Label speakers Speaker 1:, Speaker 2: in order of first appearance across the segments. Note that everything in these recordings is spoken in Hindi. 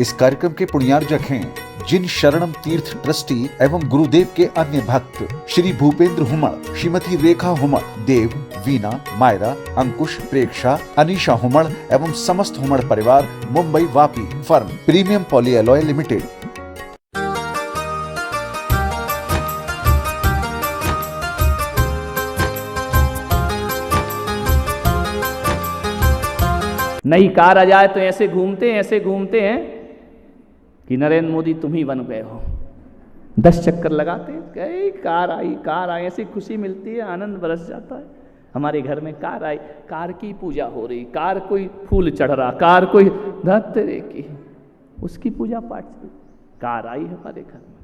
Speaker 1: इस कार्यक्रम के पुण्यार्जक हैं जिन शरणम तीर्थ ट्रस्टी एवं गुरुदेव के अन्य भक्त श्री भूपेंद्र हुमड़, श्रीमती रेखा हुमड़, देव, वीना, मायरा, अंकुश, प्रेक्षा, अनीशा हुमड़ एवं समस्त हुमड़ परिवार, Mumbai Vapi, firm Premium Polyalloy Limited.
Speaker 2: नई कार आ जाए तो ऐसे घूमते हैं कि नरेंद्र मोदी तुम ही बन गए हो। 10 चक्कर लगाते हैं, कई कार आई, ऐसी खुशी मिलती है, आनंद बरस जाता है। हमारे घर में कार आई, कार की पूजा हो रही, कार कोई फूल चढ़ रहा, कार कोई धत्ते की, उसकी पूजा पाठ। कार आई हमारे घर में,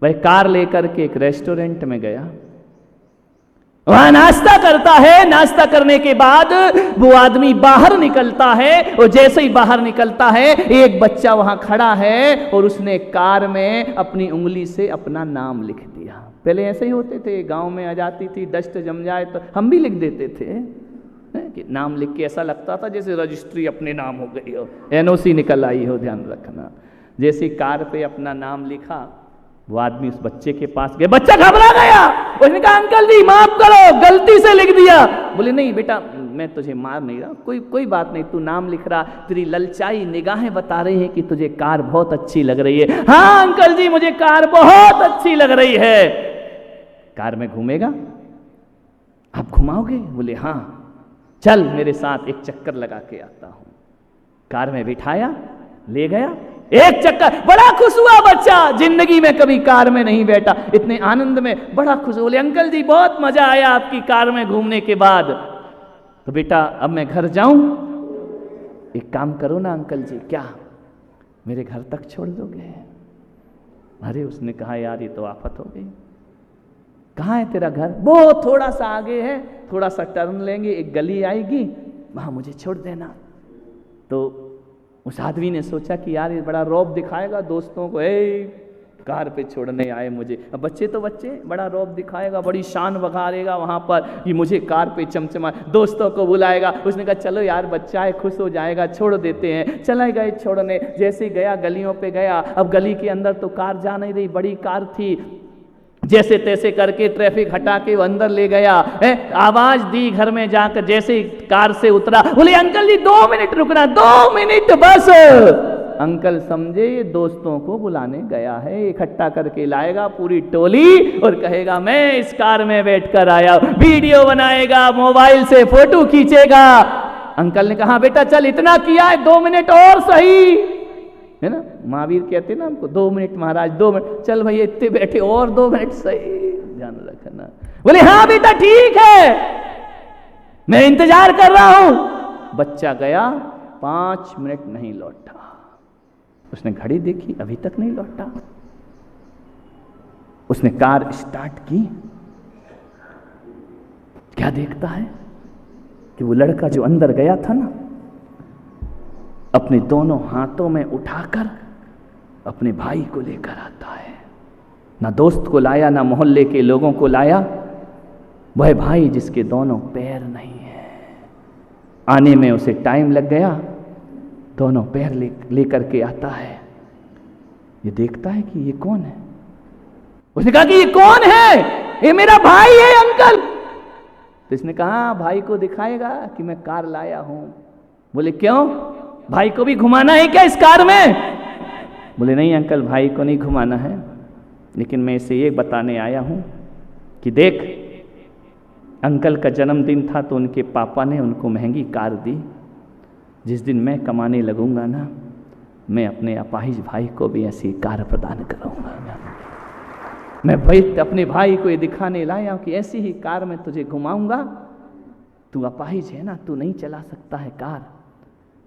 Speaker 2: वह कार लेकर के एक रेस्टोरेंट में गया, वहां नाश्ता करता है। नाश्ता करने के बाद वो आदमी बाहर निकलता है और जैसे ही बाहर निकलता है एक बच्चा वहां खड़ा है और उसने कार में अपनी उंगली से अपना नाम लिख दिया। पहले ऐसे ही होते थे, गांव में आ जाती थी, डस्ट जम जाए तो हम भी लिख देते थे कि नाम लिख के ऐसा लगता था जैसे रजिस्ट्री अपने नाम हो गई हो, एनओसी निकल आई हो। ध्यान रखना, जैसे कार पे अपना नाम लिखा, वो आदमी उस बच्चे के पास गया, बच्चा घबरा गया, उसने कहा अंकल जी माफ करो, गलती से लिख दिया। बोले नहीं बेटा, मैं तुझे मार नहीं रहा, कोई बात नहीं, तू नाम लिख रहा, तेरी ललचाई निगाहें बता रही हैं कि तुझे कार बहुत अच्छी लग रही है। हाँ अंकल जी मुझे कार बहुत अच्छी लग रही है। कार में घूमेगा, आप घुमाओगे? बोले हाँ, चल मेरे साथ एक चक्कर लगा के आता हूं। कार में बिठाया, ले गया, एक चक्कर, बड़ा खुश हुआ बच्चा, जिंदगी में कभी कार में नहीं बैठा, इतने आनंद में बड़ा खुश। बोले अंकल जी बहुत मजा आया आपकी कार में घूमने के बाद। तो बेटा अब मैं घर जाऊं? एक काम करो ना अंकल जी, क्या मेरे घर तक छोड़ दोगे? अरे उसने कहा यार ये तो आफत हो गई। कहाँ है तेरा घर? वो थोड़ा सा आगे है, थोड़ा सा टर्न लेंगे, एक गली आएगी, वहां मुझे छोड़ देना। तो उस आदमी ने सोचा कि यार ये बड़ा रौब दिखाएगा दोस्तों को, कार पे छोड़ने आए मुझे। अब बच्चे तो बच्चे, बड़ा रौब दिखाएगा, बड़ी शान बघारेगा वहां पर कि मुझे कार पे चमचमा, दोस्तों को बुलाएगा। उसने कहा चलो यार बच्चा है, खुश हो जाएगा, छोड़ देते हैं। चले गए छोड़ने, जैसे ही गया गलियों पे गया, अब गली के अंदर तो कार जा नहीं रही, बड़ी कार थी, जैसे तैसे करके ट्रैफिक हटा के वो अंदर ले गया है। आवाज दी घर में जाकर, जैसे ही कार से उतरा, बोले अंकल जी 2 मिनट रुकना, 2 मिनट बस। अंकल समझे ये दोस्तों को बुलाने गया है, इकट्ठा करके लाएगा पूरी टोली और कहेगा मैं इस कार में बैठकर आया, वीडियो बनाएगा, मोबाइल से फोटो खींचेगा। अंकल ने कहा बेटा चल इतना किया है, 2 मिनट और सही है ना। महावीर कहते ना हमको 2 मिनट महाराज, 2 मिनट, चल भैया इतने बैठे और 2 मिनट सही, ध्यान रखना। बोले हाँ बेटा ठीक है, मैं इंतजार कर रहा हूं। बच्चा गया, 5 मिनट नहीं लौटा। उसने घड़ी देखी, अभी तक नहीं लौटा। उसने कार स्टार्ट की, क्या देखता है कि वो लड़का जो अंदर गया था ना, अपने दोनों हाथों में उठाकर अपने भाई को लेकर आता है। ना दोस्त को लाया, ना मोहल्ले के लोगों को लाया, वह भाई जिसके दोनों पैर नहीं है। आने में उसे टाइम लग गया, दोनों पैर लेकर के आता है। ये देखता है कि ये कौन है। उसने कहा कि ये कौन है? ये मेरा भाई है अंकल। तो इसने कहा भाई को दिखाएगा कि मैं कार लाया हूं। बोले क्यों, भाई को भी घुमाना है क्या इस कार में? बोले नहीं अंकल, भाई को नहीं घुमाना है, लेकिन मैं इसे ये बताने आया हूं कि देख, अंकल का जन्मदिन था तो उनके पापा ने उनको महंगी कार दी। जिस दिन मैं कमाने लगूंगा ना, मैं अपने अपाहिज भाई को भी ऐसी कार प्रदान करूंगा। मैं भाई अपने भाई को ये दिखाने लाया कि ऐसी ही कार में तुझे घुमाऊंगा। तू अपाहिज है ना, तू नहीं चला सकता है कार,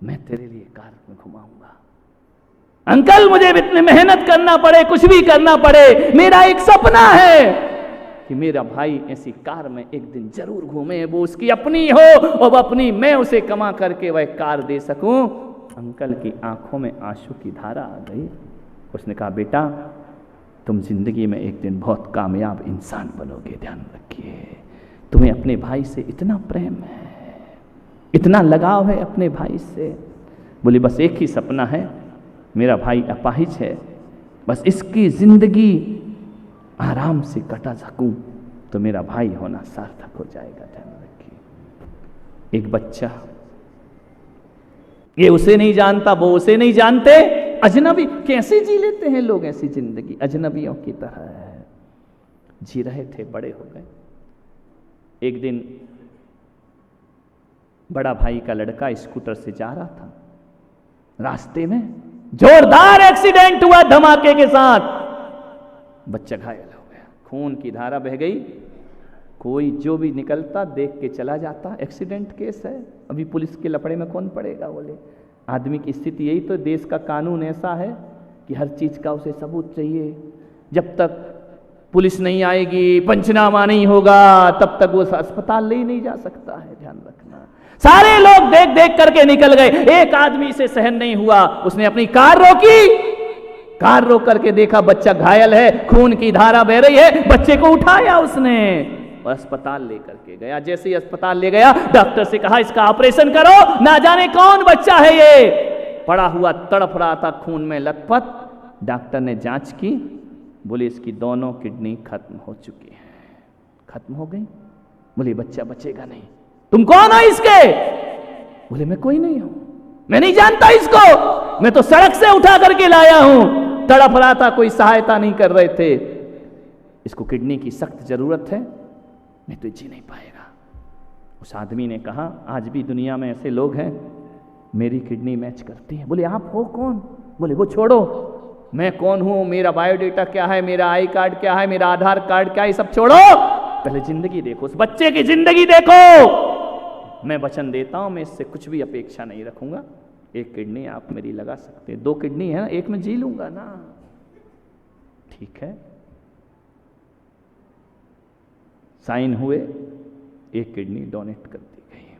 Speaker 2: मैं तेरे लिए कार में घुमाऊंगा। अंकल मुझे इतनी मेहनत करना पड़े, कुछ भी करना पड़े, मेरा एक सपना है कि मेरा भाई ऐसी कार में एक दिन जरूर घूमे, वो उसकी अपनी हो और अपनी मैं उसे कमा करके वह कार दे सकूं। अंकल की आंखों में आंसू की धारा आ गई। उसने कहा बेटा तुम जिंदगी में एक दिन बहुत कामयाब इंसान बनोगे, ध्यान रखिए। तुम्हें अपने भाई से इतना प्रेम है, इतना लगाव है अपने भाई से। बोले बस एक ही सपना है मेरा भाई अपाहिज है, बस इसकी जिंदगी आराम से कटा सकूं तो मेरा भाई होना सार्थक हो जाएगा। ध्यान रखिए, एक बच्चा, ये उसे नहीं जानता, वो उसे नहीं जानते, अजनबी। कैसे जी लेते हैं लोग ऐसी जिंदगी, अजनबियों की तरह जी रहे थे, बड़े हो गए। एक दिन बड़ा भाई का लड़का स्कूटर से जा रहा था, रास्ते में जोरदार एक्सीडेंट हुआ धमाके के साथ, बच्चा घायल हो गया, खून की धारा बह गई। कोई जो भी निकलता देख के चला जाता, एक्सीडेंट केस है, अभी पुलिस के लपड़े में कौन पड़ेगा। बोले आदमी की स्थिति यही तो, देश का कानून ऐसा है कि हर चीज का उसे सबूत चाहिए। जब तक पुलिस नहीं आएगी, पंचनामा नहीं होगा, तब तक वो अस्पताल ले ही नहीं जा सकता है। ध्यान रखना। सारे लोग देख देख करके निकल गए, एक आदमी से सहन नहीं हुआ, उसने अपनी कार रोकी, कार रोक करके देखा बच्चा घायल है, खून की धारा बह रही है, बच्चे को उठाया उसने और अस्पताल लेकर के गया। जैसे ही अस्पताल ले गया, डॉक्टर से कहा इसका ऑपरेशन करो, ना जाने कौन बच्चा है ये, पड़ा हुआ तड़प रहा था खून में लथपथ। डॉक्टर ने जांच की, बोले इसकी दोनों किडनी खत्म हो चुकी है। खत्म हो गई? बोले बच्चा बचेगा नहीं। तुम कौन हो इसके? बोले मैं कोई नहीं हूं, मैं नहीं जानता इसको, मैं तो सड़क से उठा करके लाया हूं, तड़प रहा था, कोई सहायता नहीं कर रहे थे, इसको किडनी की सख्त जरूरत है, नहीं तो जी नहीं पाएगा। उस आदमी ने कहा आज भी दुनिया में ऐसे लोग हैं, मेरी किडनी मैच करती है। बोले आप हो कौन? बोले वो छोड़ो, मैं कौन हूं, मेरा बायोडेटा क्या है, मेरा आई कार्ड क्या है, मेरा आधार कार्ड क्या है, ये सब छोड़ो, पहले जिंदगी देखो, उस बच्चे की जिंदगी देखो। मैं वचन देता हूं, मैं इससे कुछ भी अपेक्षा नहीं रखूंगा, एक किडनी आप मेरी लगा सकते हैं, 2 किडनी है ना, एक में जी लूंगा ना। ठीक है, साइन हुए, एक किडनी डोनेट कर दी गई।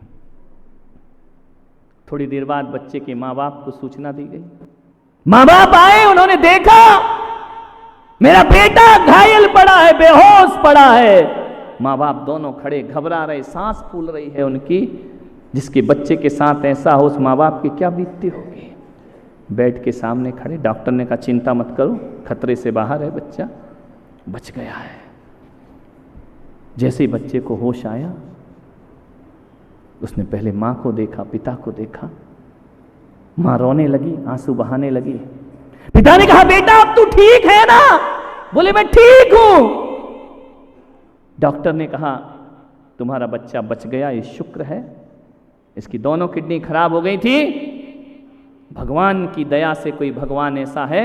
Speaker 2: थोड़ी देर बाद बच्चे के माँ बाप को सूचना दी गई। माँ बाप आए, उन्होंने देखा मेरा बेटा घायल पड़ा है, बेहोश पड़ा है। माँ बाप दोनों खड़े, घबरा रहे, सांस फूल रही है उनकी। जिसके बच्चे के साथ ऐसा हो, उस माँ बाप की क्या बीतती होगी। बेड के सामने खड़े, डॉक्टर ने कहा चिंता मत करो, खतरे से बाहर है, बच्चा बच गया है। जैसे ही बच्चे को होश आया, उसने पहले माँ को देखा, पिता को देखा, माँ रोने लगी, आंसू बहाने लगी। पिता ने कहा बेटा अब तू ठीक है ना? बोले मैं ठीक हूं। डॉक्टर ने कहा तुम्हारा बच्चा बच गया, ये शुक्र है, इसकी दोनों किडनी खराब हो गई थी, भगवान की दया से कोई भगवान ऐसा है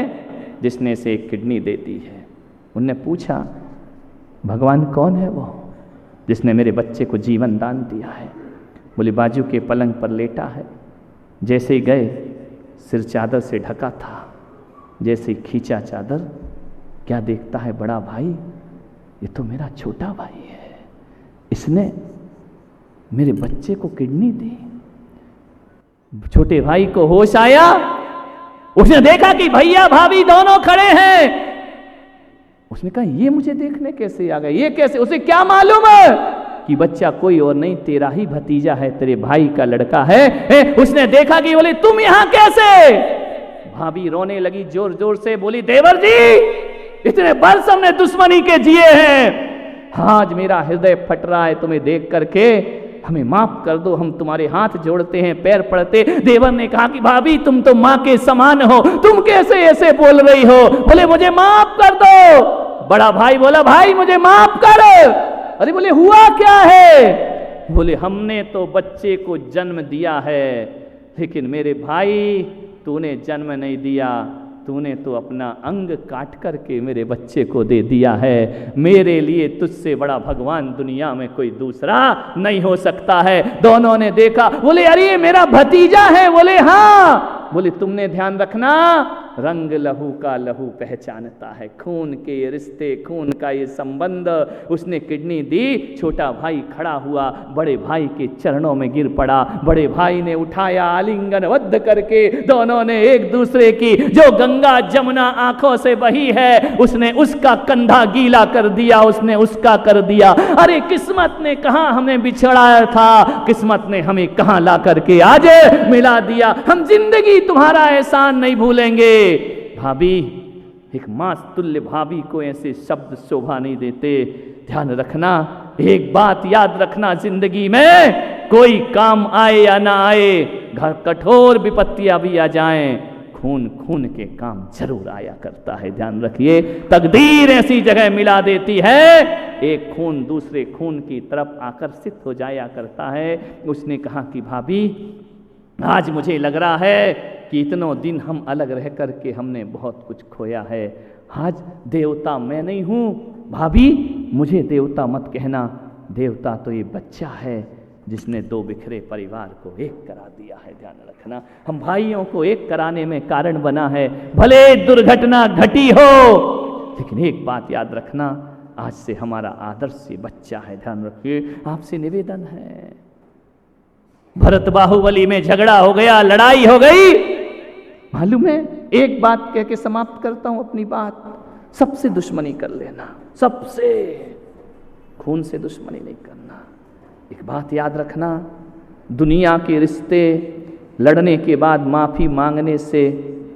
Speaker 2: जिसने इसे एक किडनी दे दी है। उनने पूछा भगवान कौन है वो जिसने मेरे बच्चे को जीवन दान दिया है? बोले बाजू के पलंग पर लेटा है, जैसे ही गए सिर चादर से ढका था, जैसे ही खींचा चादर, क्या देखता है बड़ा भाई, ये तो मेरा छोटा भाई है, इसने मेरे बच्चे को किडनी दी। छोटे भाई को होश आया, उसने देखा कि भैया भाभी दोनों खड़े हैं। उसने कहा ये मुझे देखने कैसे आ गए, ये कैसे? उसे क्या मालूम है कि बच्चा कोई और नहीं, तेरा ही भतीजा है, तेरे भाई का लड़का है। उसने देखा कि बोले तुम यहां कैसे? भाभी रोने लगी जोर जोर से, बोली देवर जी इतने वर्ष हमने दुश्मनी के जिए हैं, आज मेरा हृदय फट रहा है तुम्हें देख करके, हमें माफ कर दो, हम तुम्हारे हाथ जोड़ते हैं, पैर पड़ते। देवर ने कहा कि भाभी तुम तो माँ के समान हो, तुम कैसे ऐसे बोल रही हो? बोले मुझे माफ कर दो। बड़ा भाई बोला भाई मुझे माफ कर। अरे बोले हुआ क्या है? बोले हमने तो बच्चे को जन्म दिया है, लेकिन मेरे भाई तूने जन्म नहीं दिया, तूने तो अपना अंग काट करके मेरे बच्चे को दे दिया है। मेरे लिए तुझसे बड़ा भगवान दुनिया में कोई दूसरा नहीं हो सकता है। दोनों ने देखा, बोले अरे मेरा भतीजा है। बोले हाँ। बोले तुमने ध्यान रखना, रंग लहू का लहू पहचानता है, खून के ये रिश्ते, खून का ये संबंध। उसने किडनी दी, छोटा भाई खड़ा हुआ, बड़े भाई के चरणों में गिर पड़ा, बड़े भाई ने उठाया, आलिंगनबद्ध करके दोनों ने एक दूसरे की जो गंगा जमुना आंखों से बही है, उसने उसका कंधा गीला कर दिया, उसने उसका कर दिया। अरे किस्मत ने कहां हमें बिछड़ाया था, किस्मत ने हमें कहां ला करके आज मिला दिया। हम जिंदगी तुम्हारा एहसान नहीं भूलेंगे। भाभी, एक मां तुल्य भाभी को ऐसे शब्द शोभा नहीं देते। ध्यान रखना, एक बात याद रखना, जिंदगी में कोई काम आए या ना आए, घर कठोर विपत्तियां भी आ जाएं, खून खून के काम जरूर आया करता है। ध्यान रखिए, तकदीर ऐसी जगह मिला देती है, एक खून दूसरे खून की तरफ आकर्षित हो जाया करता है। उसने कहा कि भाभी, आज मुझे लग रहा है कि इतनों दिन हम अलग रह करके हमने बहुत कुछ खोया है। आज देवता मैं नहीं हूँ भाभी, मुझे देवता मत कहना, देवता तो ये बच्चा है जिसने दो बिखरे परिवार को एक करा दिया है। ध्यान रखना, हम भाइयों को एक कराने में कारण बना है। भले दुर्घटना घटी हो, लेकिन एक बात याद रखना, आज से हमारा आदर्श ये बच्चा है। ध्यान रखिए, आपसे निवेदन है। भरत बाहुबली में झगड़ा हो गया, लड़ाई हो गई, मालूम है, एक बात कह के समाप्त करता हूं अपनी बात, सबसे दुश्मनी कर लेना, सबसे, खून से दुश्मनी नहीं करना। एक बात याद रखना, दुनिया के रिश्ते लड़ने के बाद माफ़ी मांगने से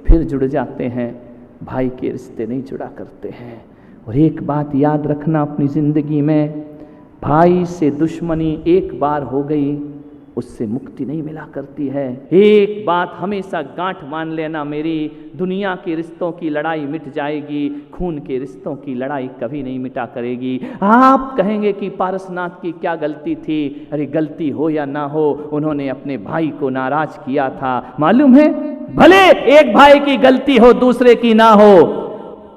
Speaker 2: फिर जुड़ जाते हैं, भाई के रिश्ते नहीं जुड़ा करते हैं। और एक बात याद रखना, अपनी ज़िंदगी में भाई से दुश्मनी एक बार हो गई, उससे मुक्ति नहीं मिला करती है। एक बात हमेशा गांठ मान लेना मेरी, दुनिया के रिश्तों की लड़ाई मिट जाएगी, खून के रिश्तों की लड़ाई कभी नहीं मिटा करेगी। आप कहेंगे कि पारसनाथ की क्या गलती थी? अरे गलती हो या ना हो, उन्होंने अपने भाई को नाराज किया था। मालूम है, भले एक भाई की गलती हो दूसरे की ना हो,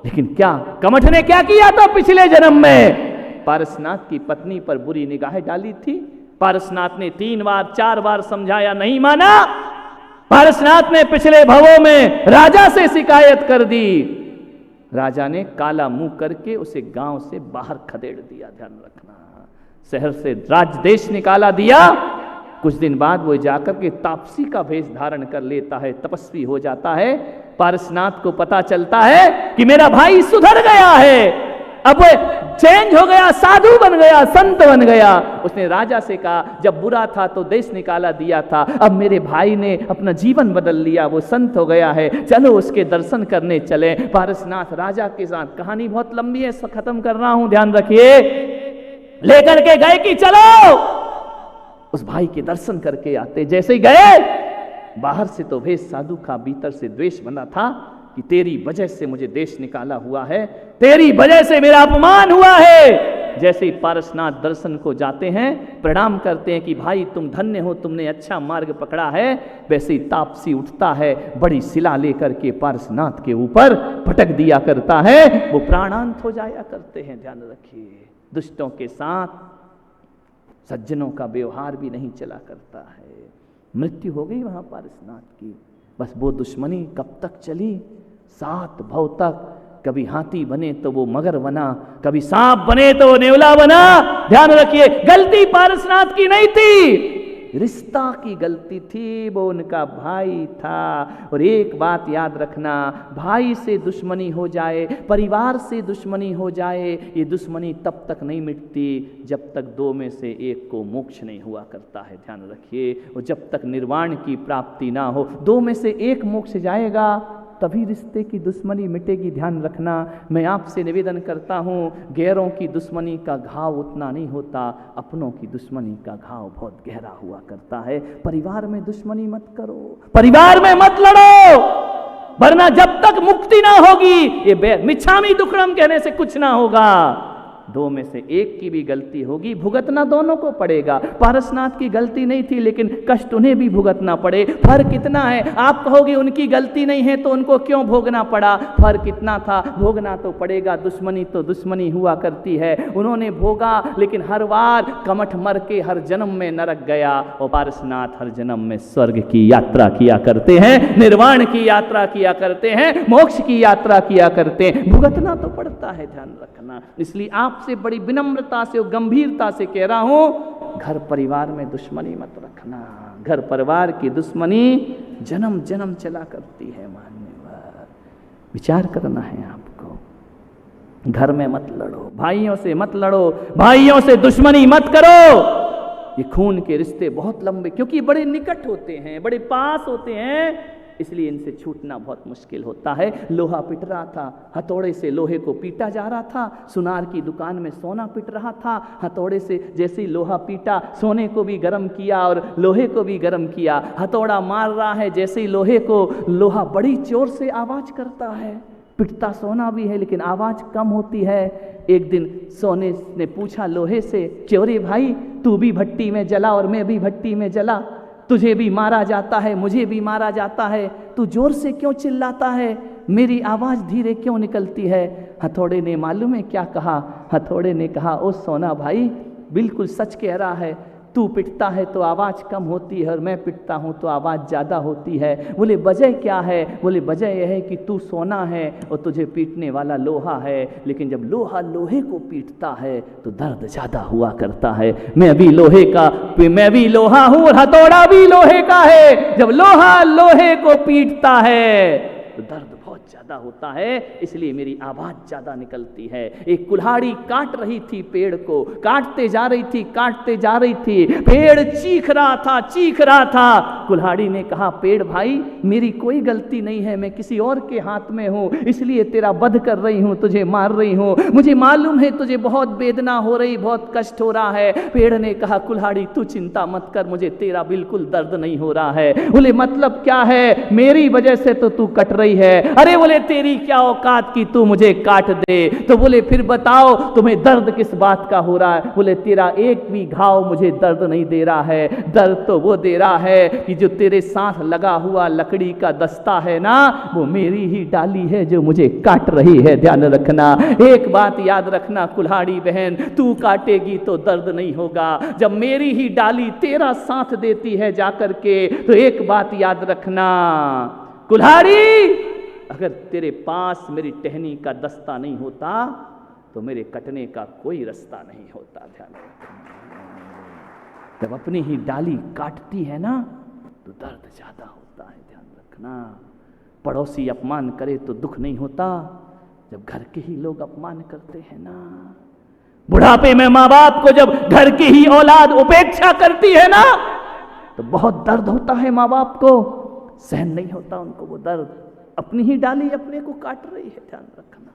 Speaker 2: लेकिन क्या कमठ ने क्या किया था पिछले जन्म में? पारसनाथ की पत्नी पर बुरी निगाहें डाली थी। पारसनाथ ने 3 बार 4 बार समझाया, नहीं माना। पारसनाथ ने पिछले भवों में राजा से शिकायत कर दी, राजा ने काला मुंह करके उसे गांव से बाहर खदेड़ दिया। ध्यान रखना, शहर से राज देश निकाला दिया। कुछ दिन बाद वो जाकर के तापसी का वेश धारण कर लेता है, तपस्वी हो जाता है। पारसनाथ को पता चलता है कि मेरा भाई सुधर गया है, अब चेंज हो गया, साधु बन गया, संत बन गया। उसने राजा से कहा, जब बुरा था तो देश निकाला दिया था, अब मेरे भाई ने अपना जीवन बदल लिया, वो संत हो गया है, चलो उसके दर्शन करने चले। पारसनाथ राजा के साथ, कहानी बहुत लंबी है, खत्म कर रहा हूं, ध्यान रखिए, लेकर के गए कि चलो उस भाई के दर्शन करके आते। जैसे ही गए, बाहर से तो वेश साधु का, भीतर से द्वेष बना था कि तेरी वजह से मुझे देश निकाला हुआ है, तेरी वजह से मेरा अपमान हुआ है। जैसे ही पारसनाथ दर्शन को जाते हैं, प्रणाम करते हैं कि भाई तुम धन्य हो, तुमने अच्छा मार्ग पकड़ा है, वैसे ही तापसी उठता है, बड़ी शिला लेकर के पारसनाथ के ऊपर पटक दिया करता है, वो प्राणांत हो जाया करते हैं। ध्यान रखिए, दुष्टों के साथ सज्जनों का व्यवहार भी नहीं चला करता है। मृत्यु हो गई वहां पारसनाथ की। बस वो दुश्मनी कब तक चली? 7 भव तक। कभी हाथी बने तो वो मगर बना, कभी सांप बने तो वो नेवला बना। ध्यान रखिए, गलती पारसनाथ की नहीं थी, रिश्ता की गलती थी, वो उनका भाई था। और एक बात याद रखना, भाई से दुश्मनी हो जाए, परिवार से दुश्मनी हो जाए, ये दुश्मनी तब तक नहीं मिटती जब तक 2 में से एक को मोक्ष नहीं हुआ करता है। ध्यान रखिए, और जब तक निर्वाण की प्राप्ति ना हो, 2 में से एक मोक्ष जाएगा, तभी रिश्ते की दुश्मनी मिटेगी। ध्यान रखना, मैं आपसे निवेदन करता हूँ, गैरों की दुश्मनी का घाव उतना नहीं होता, अपनों की दुश्मनी का घाव बहुत गहरा हुआ करता है। परिवार में दुश्मनी मत करो, परिवार में मत लड़ो, वरना जब तक मुक्ति ना होगी, ये मिच्छामी दुक्कडम कहने से कुछ ना होगा। दो में से एक की भी गलती होगी, भुगतना दोनों को पड़ेगा। पारसनाथ की गलती नहीं थी, लेकिन कष्ट उन्हें भी भुगतना पड़े। फर्क कितना है? आप कहोगे उनकी गलती नहीं है तो उनको क्यों भोगना पड़ा? फर्क कितना था? भोगना तो पड़ेगा। दुश्मनी तो दुश्मनी हुआ करती है। उन्होंने भोगा, लेकिन हर बार कमठ मर के हर जन्म में नरक गया, और पारसनाथ हर जन्म में स्वर्ग की यात्रा किया करते हैं, निर्वाण की यात्रा किया करते हैं, मोक्ष की यात्रा किया करते हैं। भुगतना तो पड़ता है, ध्यान रखना। इसलिए आपसे बड़ी विनम्रता से और गंभीरता से कह रहा हूं, घर परिवार में दुश्मनी मत रखना। घर परिवार की दुश्मनी जन्म जन्म चला करती है। मान्यवर, विचार करना है आपको। घर में मत लड़ो, भाइयों से मत लड़ो, भाइयों से दुश्मनी मत करो। ये खून के रिश्ते बहुत लंबे, क्योंकि बड़े निकट होते हैं, बड़े पास होते हैं, इसलिए इनसे छूटना बहुत मुश्किल होता है। लोहा पिट रहा था, हथौड़े से लोहे को पीटा जा रहा था। सुनार की दुकान में सोना पिट रहा था, हथौड़े से जैसे ही लोहा पीटा, सोने को भी गर्म किया और लोहे को भी गर्म किया। हथौड़ा मार रहा है, जैसे ही लोहे को, लोहा बड़ी जोर से आवाज करता है। पिटता सोना भी है, लेकिन आवाज कम होती है। एक दिन सोने ने पूछा लोहे से, चोरे भाई, तू भी भट्टी में जला और मैं भी भट्टी में जला, तुझे भी मारा जाता है, मुझे भी मारा जाता है, तू जोर से क्यों चिल्लाता है, मेरी आवाज धीरे क्यों निकलती है? हथौड़े ने मालूम है क्या कहा? हथौड़े ने कहा, ओ सोना भाई, बिल्कुल सच कह रहा है, तू पिटता है तो आवाज़ कम होती है और मैं पिटता हूँ तो आवाज़ ज़्यादा होती है। बोले वजह क्या है? बोले वजह यह है कि तू सोना है और तुझे पीटने वाला लोहा है, लेकिन जब लोहा लोहे को पीटता है तो दर्द ज़्यादा हुआ करता है। मैं भी लोहा हूँ और हथौड़ा भी लोहे का है। जब लोहा लोहे को पीटता है तो दर्द बहुत ज्यादा होता है, इसलिए मेरी आवाज ज्यादा निकलती है। एक कुल्हाड़ी काट रही थी पेड़ को, काटते जा रही थी, पेड़ चीख रहा था। कुल्हाड़ी ने कहा, पेड़ भाई, मेरी कोई गलती नहीं है, मैं किसी और के हाथ में हूं, इसलिए तेरा वध कर रही हूं, तुझे मार रही हूं। मुझे मालूम है तुझे बहुत वेदना हो रही, बहुत कष्ट हो रहा है। पेड़ ने कहा, कुल्हाड़ी तू चिंता मत कर, मुझे तेरा बिल्कुल दर्द नहीं हो रहा है। बोले मतलब क्या है? मेरी वजह से तो तू कट रही है। अरे बोले तेरी क्या औकात की तू मुझे काट दे? तो बोले फिर बताओ तुम्हें दर्द किस बात का हो रहा है? बोले तेरा एक भी घाव मुझे दर्द नहीं दे रहा है, दर्द तो वो दे रहा है कि जो तेरे साथ लगा हुआ लकड़ी का दस्ता है ना, वो मेरी ही डाली है जो मुझे काट रही है। ध्यान रखना, एक बात याद रखना कुल्हाड़ी बहन, तू काटेगी तो दर्द नहीं होगा। जब मेरी ही डाली तेरा साथ देती है जाकर के, तो एक बात याद रखना कुल्हाड़ी, अगर तेरे पास मेरी टहनी का दस्ता नहीं होता तो मेरे कटने का कोई रास्ता नहीं होता। ध्यान रखना, जब अपनी ही डाली काटती है ना तो दर्द ज्यादा होता है। ध्यान रखना, पड़ोसी अपमान करे तो दुख नहीं होता, जब घर के ही लोग अपमान करते हैं ना। बुढ़ापे में माँ बाप को जब घर की ही औलाद उपेक्षा करती है ना तो बहुत दर्द होता है। माँ बाप को सहन नहीं होता उनको वो दर्द। अपनी ही डाली अपने को काट रही है, ध्यान रखना,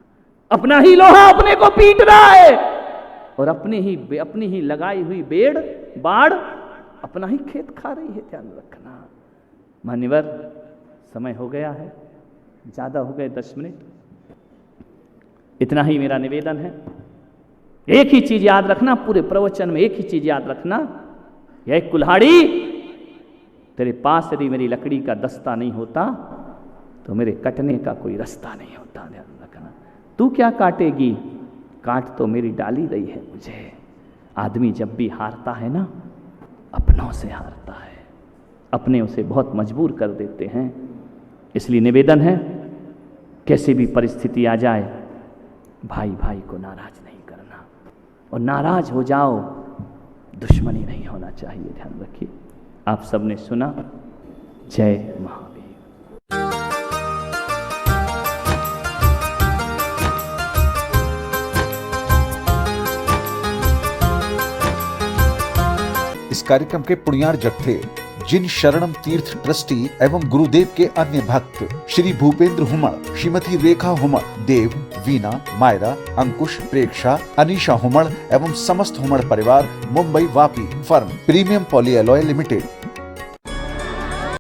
Speaker 2: अपना ही लोहा अपने को पीट रहा है, और अपनी ही लगाई हुई बाड़ अपना ही खेत खा रही है। ध्यान रखना। मान्यवर, समय हो गया है, ज्यादा हो गए 10 मिनट, इतना ही मेरा निवेदन है। एक ही चीज याद रखना, पूरे प्रवचन में एक ही चीज याद रखना, यह कुल्हाड़ी, तेरे पास यदि मेरी लकड़ी का दस्ता नहीं होता तो मेरे कटने का कोई रास्ता नहीं होता। ध्यान रखना, तू क्या काटेगी? काट तो मेरी डाली रही है मुझे। आदमी जब भी हारता है ना, अपनों से हारता है, अपने उसे बहुत मजबूर कर देते हैं। इसलिए निवेदन है, कैसी भी परिस्थिति आ जाए, भाई भाई को नाराज नहीं करना, और नाराज हो जाओ दुश्मनी नहीं होना चाहिए। ध्यान रखिए। आप सबने सुना। जय महावीर।
Speaker 1: इस कार्यक्रम के पुण्यार जत्थे जिन शरणम तीर्थ ट्रस्टी एवं गुरुदेव के अन्य भक्त श्री भूपेंद्र हुमड़, श्रीमती रेखा हुमड़, देव, वीना, मायरा, अंकुश, प्रेक्षा, अनीशा हुमड़ एवं समस्त हुमड़ परिवार, Mumbai Vapi firm premium poly alloy limited,